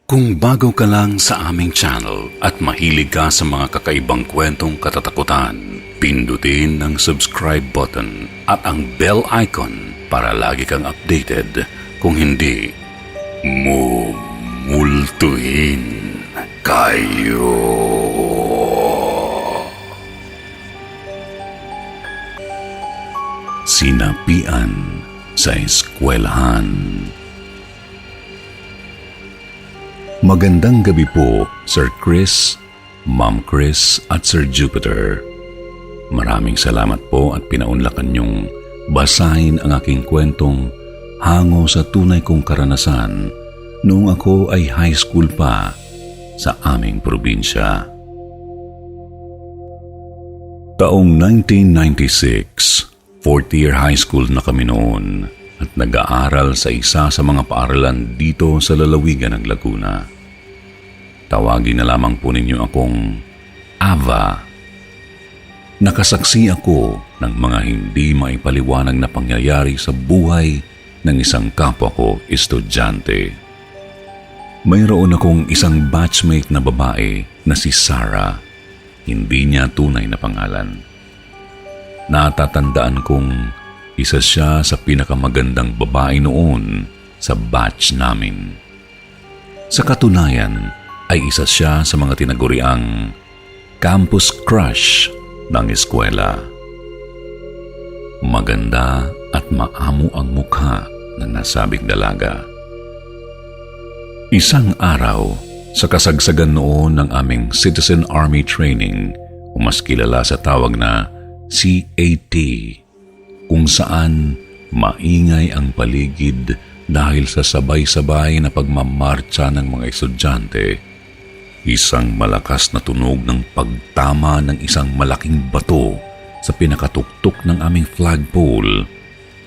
Kung bago ka lang sa aming channel at mahilig ka sa mga kakaibang kwentong katatakutan, pindutin ang subscribe button at ang bell icon para lagi kang updated. Kung hindi, mumultuhin kayo. Sinapian sa eskwelahan. Magandang gabi po, Sir Chris, Ma'am Chris at Sir Jupiter. Maraming salamat po at pinaunlakan niyong basahin ang aking kwentong hango sa tunay kong karanasan noong ako ay high school pa sa aming probinsya. Taong 1996, fourth year high school na kami noon at nag-aaral sa isa sa mga paaralan dito sa lalawigan ng Laguna. Tawagin na lamang po ninyo akong Ava. Nakasaksi ako ng mga hindi maipaliwanag na pangyayari sa buhay ng isang kapwa ko estudyante. Mayroon akong isang batchmate na babae na si Sarah. Hindi niya tunay na pangalan. Natatandaan kong isa siya sa pinakamagandang babae noon sa batch namin. Sa katunayan, ay isa siya sa mga tinaguriang campus crush ng eskwela. Maganda at maamo ang mukha ng nasabing dalaga. Isang araw, sa kasagsagan noon ng aming Citizen Army Training, o mas kilala sa tawag na CAT, kung saan maingay ang paligid dahil sa sabay-sabay na pagmamarcha ng mga estudyante. Isang malakas na tunog ng pagtama ng isang malaking bato sa pinakatuktok ng aming flagpole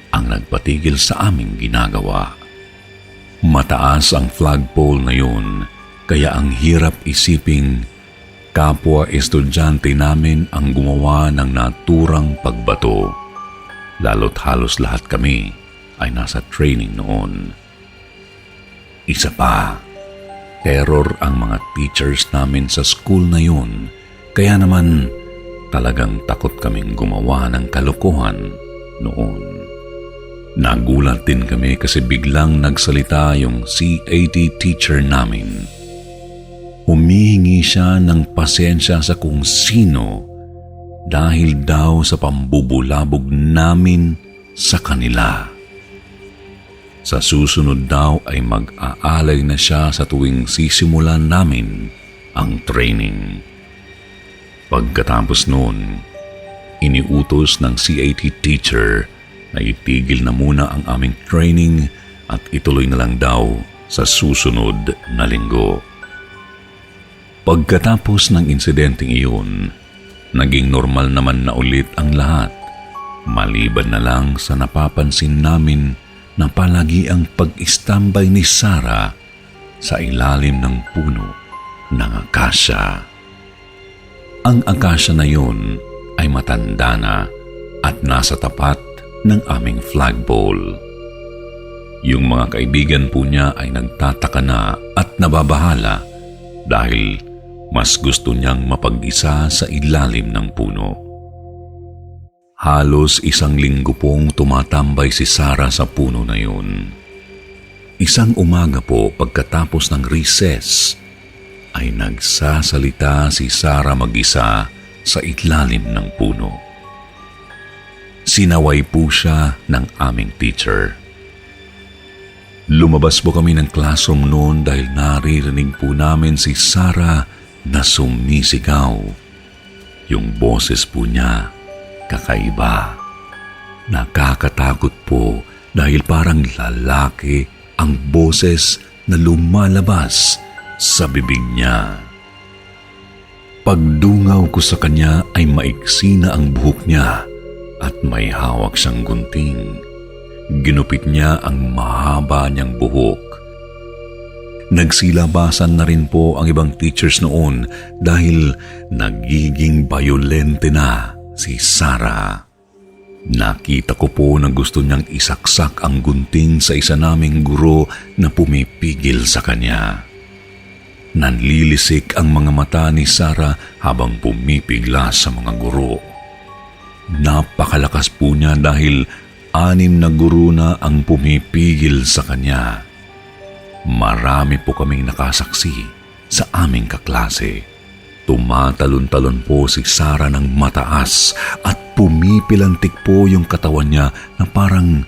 ang nagpatigil sa aming ginagawa. Mataas ang flagpole na yun, kaya ang hirap isiping kapwa estudyante namin ang gumawa ng naturang pagbato. Lalo't halos lahat kami ay nasa training noon. Isa pa, terror ang mga teachers namin sa school na yun, kaya naman talagang takot kaming gumawa ng kalokohan noon. Nagulat din kami kasi biglang nagsalita yung CAT teacher namin. Humihingi siya ng pasensya sa kung sino dahil daw sa pambubulabog namin sa kanila. Sa susunod daw ay mag-aalay na siya sa tuwing sisimulan namin ang training. Pagkatapos noon, iniutos ng CAT teacher na itigil na muna ang aming training at ituloy na lang daw sa susunod na linggo. Pagkatapos ng insidenteng iyon, naging normal naman na ulit ang lahat, maliban na lang sa napapansin namin na palagi ang pag-istambay ni Sarah sa ilalim ng puno ng akasya. Ang akasya na yun ay matanda na at nasa tapat ng aming flagpole. Yung mga kaibigan po niya ay nagtataka na at nababahala dahil mas gusto niyang mapag-isa sa ilalim ng puno. Halos isang linggo pong tumatambay si Sarah sa puno na yun. Isang umaga po pagkatapos ng recess, ay nagsasalita si Sarah mag-isa sa ilalim ng puno. Sinaway po siya ng aming teacher. Lumabas po kami ng classroom noon dahil naririnig po namin si Sarah na sumisigaw. Yung boses po niya, kakaiba. Nakakatakot po dahil parang lalaki ang boses na lumalabas sa bibig niya. Pagdungaw ko sa kanya ay maiksi na ang buhok niya at may hawak siyang gunting. Ginupit niya ang mahaba niyang buhok. Nagsilabasan na rin po ang ibang teachers noon dahil nagiging bayolente na si Sarah. Nakita ko po na gusto niyang isaksak ang gunting sa isa naming guro na pumipigil sa kanya. Nanlilisik ang mga mata ni Sarah habang pumipigla sa mga guro. Napakalakas po niya dahil 6 na guro na ang pumipigil sa kanya. Marami po kaming nakasaksi sa aming kaklase. Tumatalon-talon po si Sarah ng mataas at pumipilantik po yung katawan niya na parang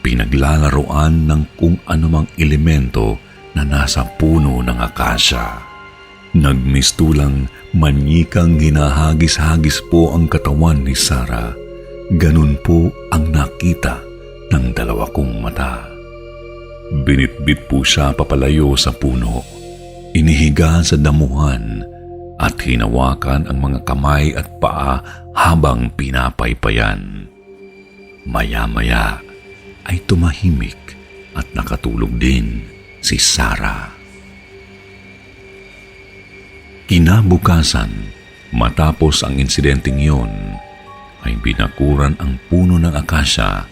pinaglalaroan ng kung anumang elemento na nasa puno ng akasya. Nagmistulang manyikang hinahagis-hagis po ang katawan ni Sarah. Ganun po ang nakita ng 2 kong mata. Binitbit po siya papalayo sa puno. Inihiga sa damuhan at hinawakan ang mga kamay at paa habang pinapaypayan. Maya-maya ay tumahimik at nakatulog din si Sarah. Kinabukasan, matapos ang insidenteng iyon, ay binakuran ang puno ng akasya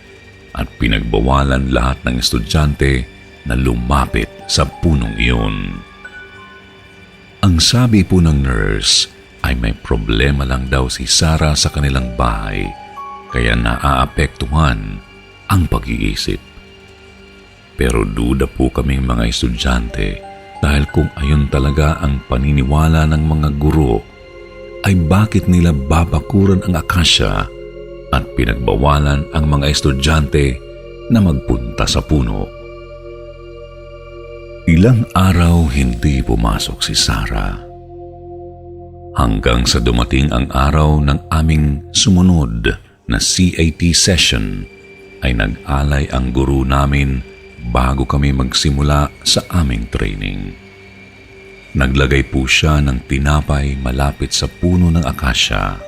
at pinagbawalan lahat ng estudyante na lumapit sa punong iyon. Ang sabi po ng nurse ay may problema lang daw si Sarah sa kanilang bahay, kaya naaapektuhan ang pag-iisip. Pero duda po kaming mga estudyante dahil kung ayon talaga ang paniniwala ng mga guro, ay bakit nila babakuran ang akasya at pinagbawalan ang mga estudyante na magpunta sa puno. Ilang araw hindi pumasok si Sarah. Hanggang sa dumating ang araw ng aming sumunod na CAT session, ay nag-alay ang guro namin bago kami magsimula sa aming training. Naglagay po siya ng tinapay malapit sa puno ng akasya.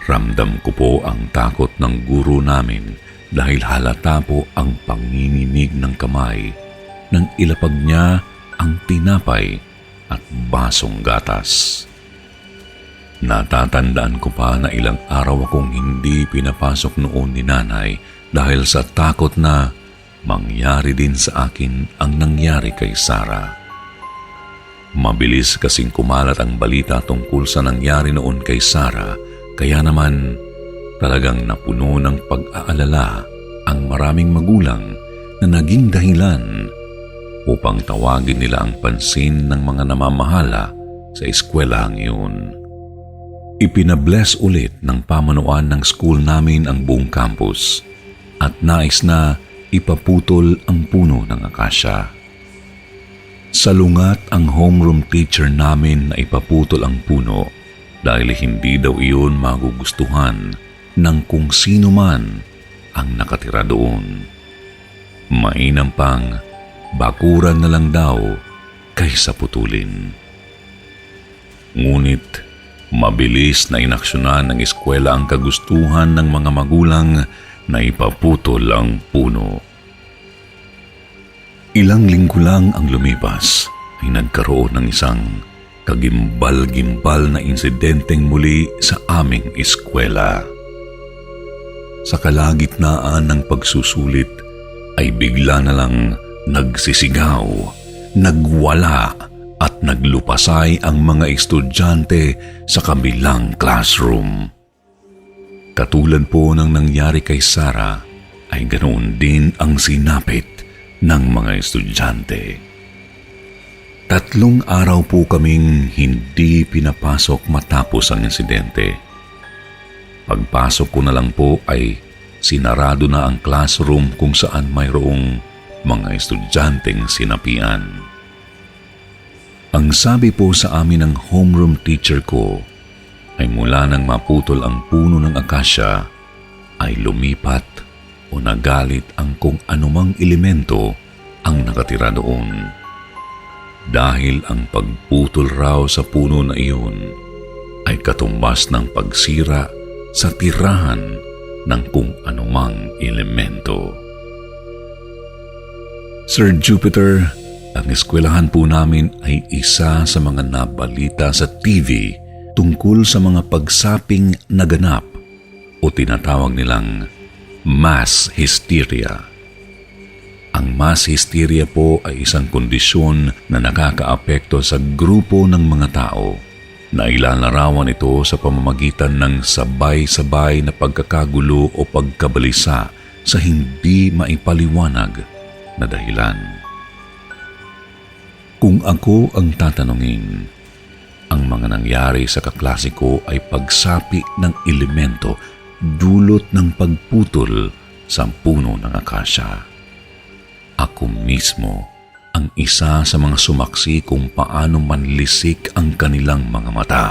Ramdam ko po ang takot ng guro namin dahil halata po ang panginginig ng kamay nang ilapag niya ang tinapay at basong gatas. Natatandaan ko pa na ilang araw akong hindi pinapasok noon ni nanay dahil sa takot na mangyari din sa akin ang nangyari kay Sarah. Mabilis kasing kumalat ang balita tungkol sa nangyari noon kay Sarah, kaya naman talagang napuno ng pag-aalala ang maraming magulang na naging dahilan upang tawagin nila ang pansin ng mga namamahala sa eskwelahang iyon. Ipinabless ulit ng pamunuan ng school namin ang buong campus at nais na ipaputol ang puno ng akasya. Salungat ang homeroom teacher namin na ipaputol ang puno dahil hindi daw iyon magugustuhan ng kung sino man ang nakatira doon. Mainam pang bakuran na lang daw kaysa putulin. Ngunit mabilis na inaksyonan ng eskwela ang kagustuhan ng mga magulang na ipaputol ang puno. Ilang linggo lang ang lumipas ay nagkaroon ng isang kagimbal-gimbal na insidenteng muli sa aming eskwela. Sa kalagitnaan ng pagsusulit ay bigla na lang nagsisigaw, nagwala at naglupasay ang mga estudyante sa kabilang classroom. Katulad po ng nangyari kay Sarah, ay ganoon din ang sinapit ng mga estudyante. 3 araw po kaming hindi pinapasok matapos ang insidente. Pagpasok ko na lang po ay sinarado na ang classroom kung saan mayroong mga estudyanteng sinapian. Ang sabi po sa amin ng homeroom teacher ko ay mula nang maputol ang puno ng akasya ay lumipat o nagalit ang kung anumang elemento ang nakatira doon. Dahil ang pagputol raw sa puno na iyon ay katumbas ng pagsira sa tirahan ng kung anumang elemento. Sir Jupiter, ang eskwelahan po namin ay isa sa mga nabalita sa TV tungkol sa mga pagsaping naganap o tinatawag nilang mass hysteria. Ang mass hysteria po ay isang kondisyon na nakakaapekto sa grupo ng mga tao. Nailalarawan ito sa pamamagitan ng sabay-sabay na pagkakagulo o pagkabalisa sa hindi maipaliwanag na dahilan. Kung ako ang tatanungin, ang mga nangyari sa kaklase ko ay pagsapi ng elemento dulot ng pagputol sa puno ng akasya. Ako mismo ang isa sa mga sumaksi kung paano manlisik ang kanilang mga mata.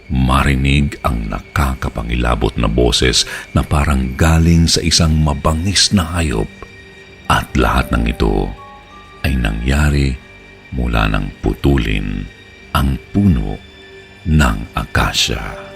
Marinig ang nakakapangilabot na boses na parang galing sa isang mabangis na hayop. At lahat ng ito ay nangyari mula nang putulin ang puno ng akasya.